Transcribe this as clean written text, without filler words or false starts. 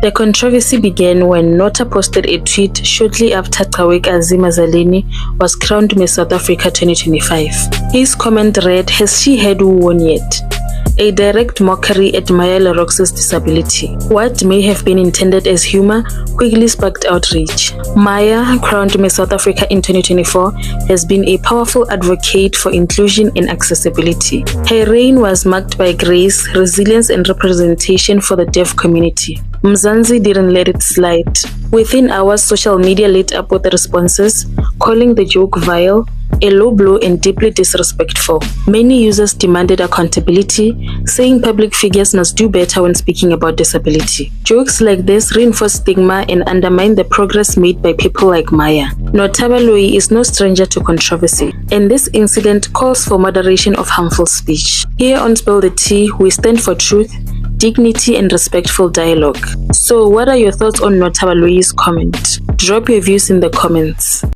The controversy began when Nota posted a tweet shortly after Cawekazi Mazaleni was crowned Miss South Africa 2025. His comment read, "Has she had who won yet?" A direct mockery at Maya Lerox's disability. What may have been intended as humor quickly sparked outrage. Maya, crowned Miss South Africa in 2024, has been a powerful advocate for inclusion and accessibility. Her reign was marked by grace, resilience, and representation for the deaf community. Mzansi didn't let it slide. Within hours, social media lit up with responses, calling the joke vile, a low blow, and deeply disrespectful. Many users demanded accountability, saying public figures must do better when speaking about disability. Jokes like this reinforce stigma and undermine the progress made by people like Maya. Notaba Loyi is no stranger to controversy, and this incident calls for moderation of harmful speech. Here on Spill the Tea, we stand for truth, dignity, and respectful dialogue. So what are your thoughts on Notaba Loyi's comment? Drop your views in the comments.